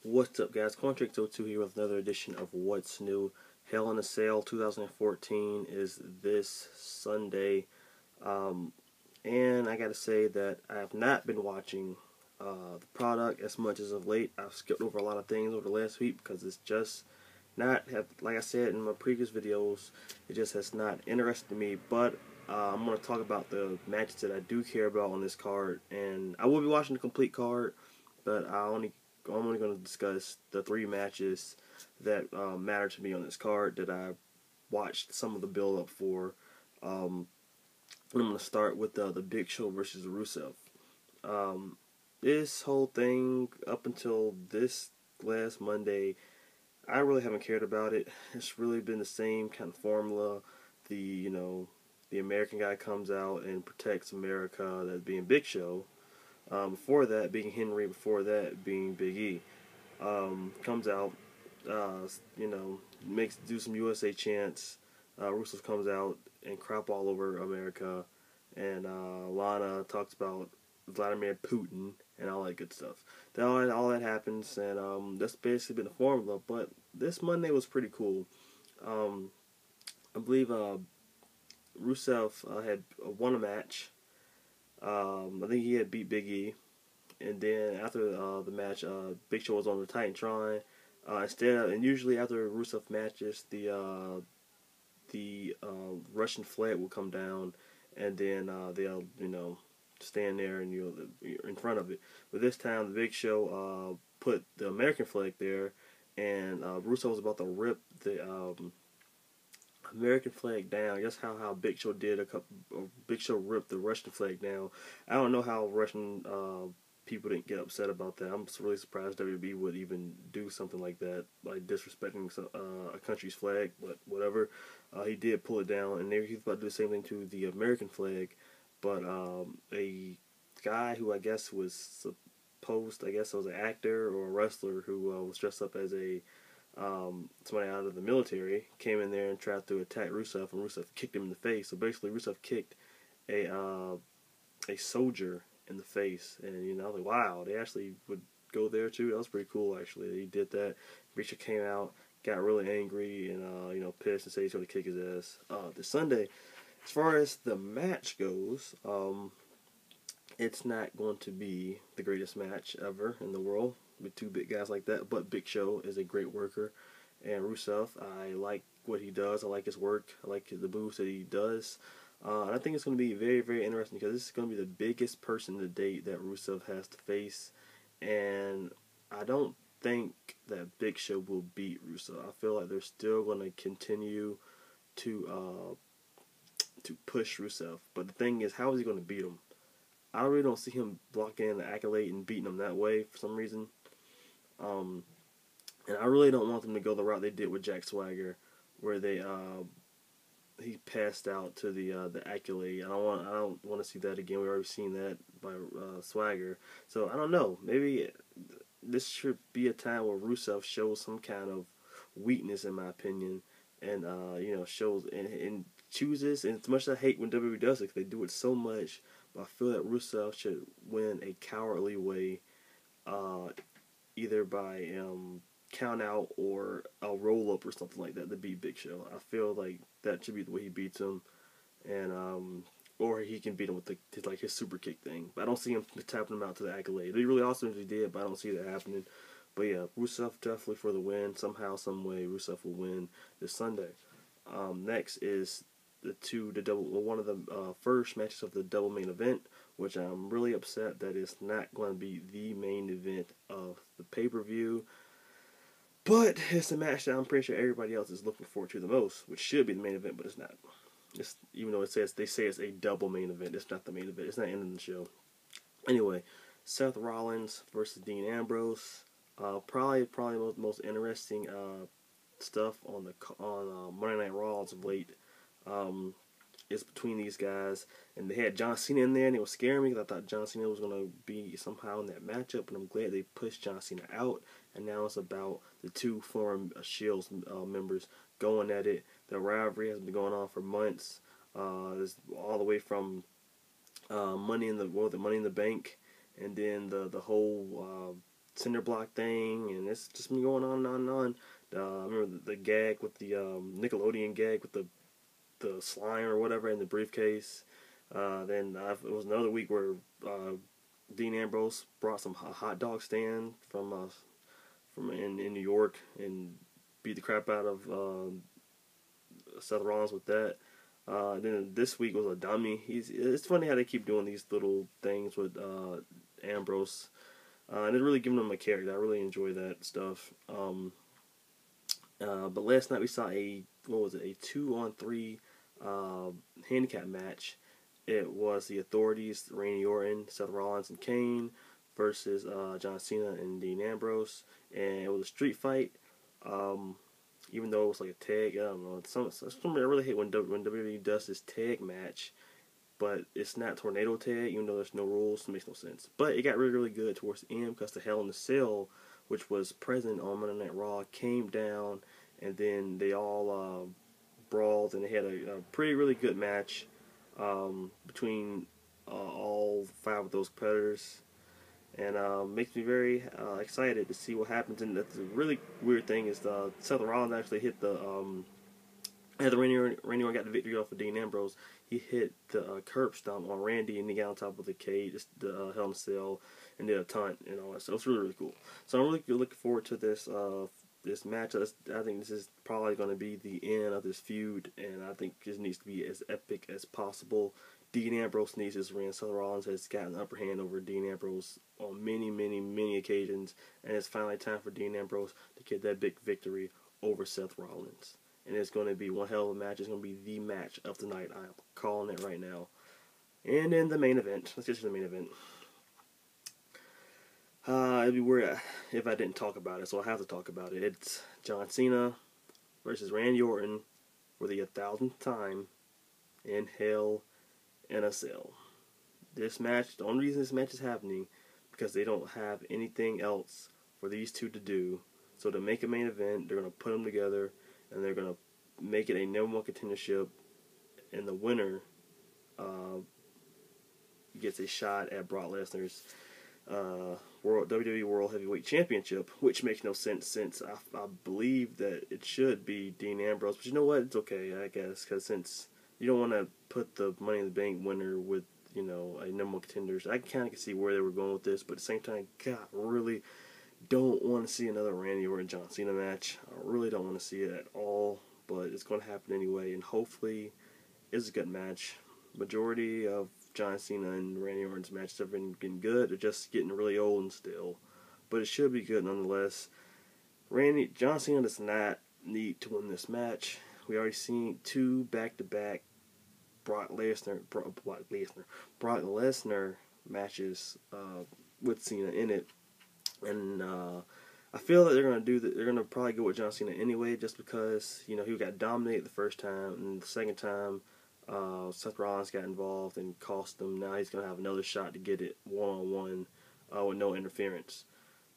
What's up, guys? Contract02 here with another edition of What's New. Hell in a Cell 2014 is this Sunday, and I gotta say that I have not been watching the product as much as of late. I've skipped over a lot of things over the last week because it's just not, like I said in my previous videos, it just has not interested me. But I'm going to talk about the matches that I do care about on this card, and I will be watching the complete card, but I'm only going to discuss the 3 matches that matter to me on this card that I watched some of the build up for. I'm going to start with the Big Show versus Rusev. This whole thing up until this last Monday, I really haven't cared about it. It's really been the same kind of formula. The American guy comes out and protects America, that being Big Show. Before that being Henry, before that being Big E. Comes out, do some USA chants. Rusev comes out and crap all over America, and Lana talks about Vladimir Putin and all that good stuff. All that happens, and that's basically been the formula. But this Monday was pretty cool. I believe Rusev had won a match. I think he had beat Big E, and then after the match, Big Show was on the Titantron. And usually after Rusev matches, the Russian flag will come down, and then they'll stand there and you're in front of it. But this time, the Big Show put the American flag there, and Rusev was about to rip the American flag down. Just how Big Show did Big Show ripped the Russian flag down. I don't know how Russian people didn't get upset about that. I'm really surprised WWE would even do something like that, like disrespecting a country's flag. But whatever, he did pull it down, and he was about to do the same thing to the American flag. But a guy who I guess was supposed, I guess it was an actor or a wrestler who was dressed up as a somebody out of the military, came in there and tried to attack Rusev, and Rusev kicked him in the face. So basically, Rusev kicked a soldier in the face, and I was like, wow, they actually would go there too. That was pretty cool, actually. He did that. Richard came out, got really angry, and pissed, and said he's going to kick his ass. This Sunday, as far as the match goes, it's not going to be the greatest match ever in the world with 2 big guys like that, but Big Show is a great worker, and Rusev, I like what he does. I like his work. I like the moves that he does. And I think it's going to be very, very interesting because this is going to be the biggest person to date that Rusev has to face, and I don't think that Big Show will beat Rusev. I feel like they're still going to continue to push Rusev, but the thing is, how is he going to beat him? I really don't see him blocking in the accolade and beating him that way for some reason. And I really don't want them to go the route they did with Jack Swagger, where he passed out to the accolade. I don't want to see that again. We've already seen that by Swagger. So I don't know. Maybe this should be a time where Rusev shows some kind of weakness, in my opinion, and shows and chooses. And as much as I hate when WWE does it, 'cause they do it so much. But I feel that Rusev should win a cowardly way, either by count out or a roll up or something like that to beat Big Show. I feel like that should be the way he beats him, and or he can beat him with his super kick thing. But I don't see him tapping him out to the accolade. It'd be really awesome if he did, but I don't see that happening. But yeah, Rusev definitely for the win. Somehow, some way, Rusev will win this Sunday. Next is one of the first matches of the double main event, which I'm really upset that it's not going to be the main event of the pay-per-view. But it's a match that I'm pretty sure everybody else is looking forward to the most, which should be the main event, but it's not. Even though they say it's a double main event, it's not the main event. It's not ending the show. Anyway, Seth Rollins versus Dean Ambrose. Probably the most interesting stuff on Monday Night Raw as of late. Is between these guys, and they had John Cena in there, and it was scaring me because I thought John Cena was going to be somehow in that matchup, but I'm glad they pushed John Cena out, and now it's about the 2 former Shields members going at it. The rivalry has been going on for months. It's all the way from Money in the Bank, and then the whole cinder block thing, and it's just been going on and on and on. I remember the gag with the Nickelodeon gag with the slime or whatever in the briefcase. Then it was another week where Dean Ambrose brought some hot dog stand from in New York and beat the crap out of Seth Rollins with that. Then this week was a dummy. It's funny how they keep doing these little things with Ambrose, and they're really giving him a character. I really enjoy that stuff. But last night we saw a 2-on-3 handicap match. It was the Authorities, Randy Orton, Seth Rollins, and Kane versus John Cena and Dean Ambrose, and it was a street fight. Even though it was like a tag, I don't know. I really hate when WWE does this tag match, but it's not tornado tag, even though there's no rules. It makes no sense. But it got really, really good towards the end because the Hell in a Cell, which was present on Monday Night Raw, came down, and then they all brawled, and they had a pretty, really good match between all 5 of those competitors. And makes me very excited to see what happens. And the really weird thing is Seth Rollins actually hit after Randy Orton got the victory off of Dean Ambrose, he hit the curb stomp on Randy, and he got on top of the cage, the Hell in a Cell, and did a taunt and all that. So it's really, really cool. So I'm really looking forward to this match. I think this is probably going to be the end of this feud, and I think this needs to be as epic as possible. Dean Ambrose needs his win. Seth Rollins has gotten the upper hand over Dean Ambrose on many, many, many occasions, and it's finally time for Dean Ambrose to get that big victory over Seth Rollins. And it's going to be one hell of a match. It's going to be the match of the night. I'm calling it right now. And then the main event. Let's get to the main event. It'd be weird if I didn't talk about it, so I have to talk about it. It's John Cena versus Randy Orton for the 1,000th time in Hell in a Cell. This match, the only reason this match is happening, because they don't have anything else for these two to do. So to make a main event, they're going to put them together, and they're going to make it a number 1 contendership, and the winner gets a shot at Brock Lesnar's WWE World Heavyweight Championship, which makes no sense since I believe that it should be Dean Ambrose. But you know what? It's okay, I guess, because since you don't want to put the Money in the Bank winner with, a number 1 contenders. I kind of can see where they were going with this, but at the same time, God, really don't want to see another Randy Orton John Cena match. I really don't want to see it at all, but it's going to happen anyway, and hopefully it's a good match. Majority of John Cena and Randy Orton's matches have been getting good. They're just getting really old and still, but it should be good nonetheless. John Cena does not need to win this match. We already seen 2 back-to-back Brock Lesnar matches with Cena in it, and I feel that they're gonna do that. They're gonna probably go with John Cena anyway, just because he got dominated the first time, and the second time Seth Rollins got involved and cost him. Now he's gonna have another shot to get it one-on-one with no interference.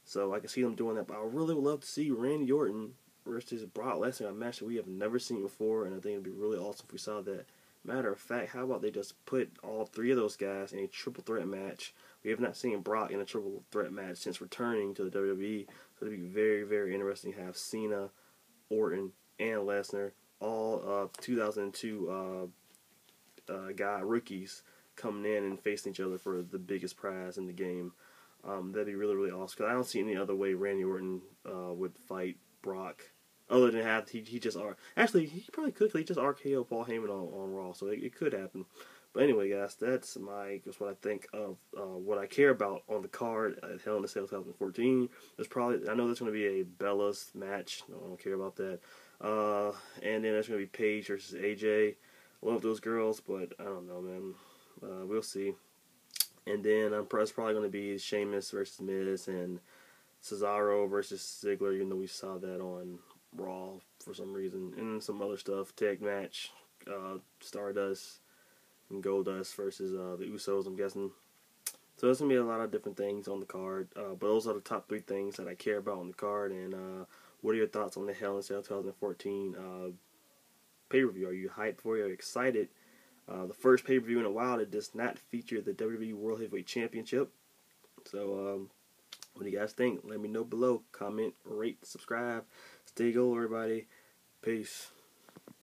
So I can see them doing that, but I really would love to see Randy Orton versus Brock Lesnar, a match that we have never seen before, and I think it'd be really awesome if we saw that. Matter of fact, how about they just put all 3 of those guys in a triple threat match? We have not seen Brock in a triple threat match since returning to the WWE, so it'd be very, very interesting to have Cena, Orton, and Lesnar, all 2002 rookies, coming in and facing each other for the biggest prize in the game. That'd be really, really awesome, because I don't see any other way Randy Orton would fight Brock, other than he just actually he probably could. He just RKO Paul Heyman on Raw, so it could happen. But anyway, guys, that's what I think of what I care about on the card at Hell in a Cell 2014. I know there's going to be a Bella's match. No, I don't care about that. And then there's going to be Paige versus AJ. Love those girls, but I don't know, man. We'll see. And then it's probably going to be Sheamus versus Miz and Cesaro versus Ziggler, even though we saw that on Raw for some reason, and some other stuff. Tag match, Stardust and Goldust versus the Usos, I'm guessing. So there's going to be a lot of different things on the card, but those are the top 3 things that I care about on the card. And what are your thoughts on the Hell in a Cell 2014 pay-per-view? Are you hyped for it? Are you excited? The first pay-per-view in a while that does not feature the WWE World Heavyweight Championship. So What do you guys think? Let me know below. Comment, rate, subscribe. Stay gold, everybody. Peace.